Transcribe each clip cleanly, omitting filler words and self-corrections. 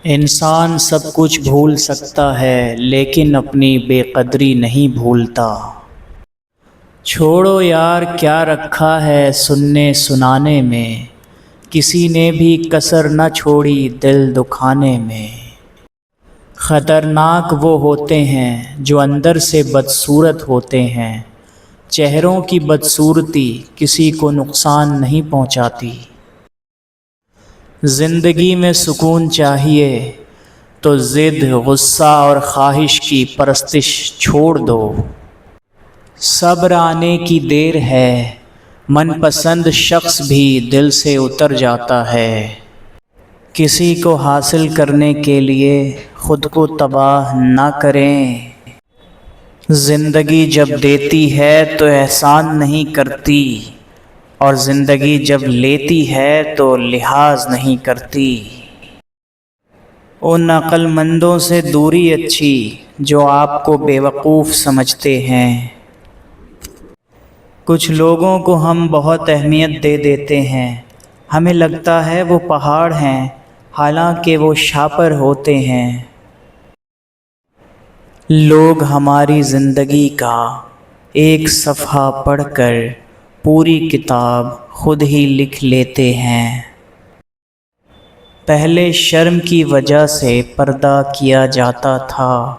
انسان سب کچھ بھول سکتا ہے لیکن اپنی بے قدری نہیں بھولتا۔ چھوڑو یار کیا رکھا ہے سننے سنانے میں، کسی نے بھی کسر نہ چھوڑی دل دکھانے میں۔ خطرناک وہ ہوتے ہیں جو اندر سے بدصورت ہوتے ہیں، چہروں کی بدصورتی کسی کو نقصان نہیں پہنچاتی۔ زندگی میں سکون چاہیے تو ضد، غصہ اور خواہش کی پرستش چھوڑ دو۔ صبر آنے کی دیر ہے، من پسند شخص بھی دل سے اتر جاتا ہے۔ کسی کو حاصل کرنے کے لیے خود کو تباہ نہ کریں۔ زندگی جب دیتی ہے تو احسان نہیں کرتی، اور زندگی جب لیتی ہے تو لحاظ نہیں کرتی۔ ان عقل مندوں سے دوری اچھی جو آپ کو بے وقوف سمجھتے ہیں۔ کچھ لوگوں کو ہم بہت اہمیت دے دیتے ہیں، ہمیں لگتا ہے وہ پہاڑ ہیں، حالانکہ وہ شاپر ہوتے ہیں۔ لوگ ہماری زندگی کا ایک صفحہ پڑھ کر پوری کتاب خود ہی لکھ لیتے ہیں۔ پہلے شرم کی وجہ سے پردہ کیا جاتا تھا،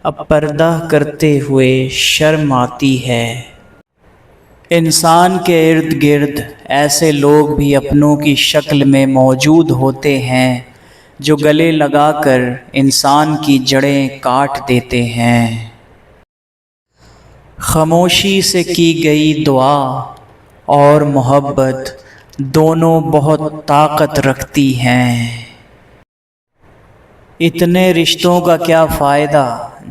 اب پردہ کرتے ہوئے شرم آتی ہے۔ انسان کے ارد گرد ایسے لوگ بھی اپنوں کی شکل میں موجود ہوتے ہیں جو گلے لگا کر انسان کی جڑیں کاٹ دیتے ہیں۔ خاموشی سے کی گئی دعا اور محبت دونوں بہت طاقت رکھتی ہیں۔ اتنے رشتوں کا کیا فائدہ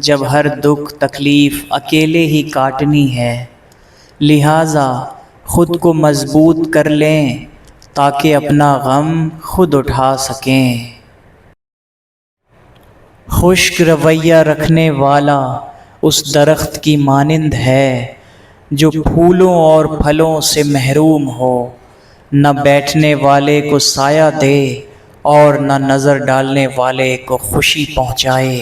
جب ہر دکھ تکلیف اکیلے ہی کاٹنی ہے، لہٰذا خود کو مضبوط کر لیں تاکہ اپنا غم خود اٹھا سکیں۔ خشک رویہ رکھنے والا اس درخت کی مانند ہے جو پھولوں اور پھلوں سے محروم ہو، نہ بیٹھنے والے کو سایہ دے اور نہ نظر ڈالنے والے کو خوشی پہنچائے۔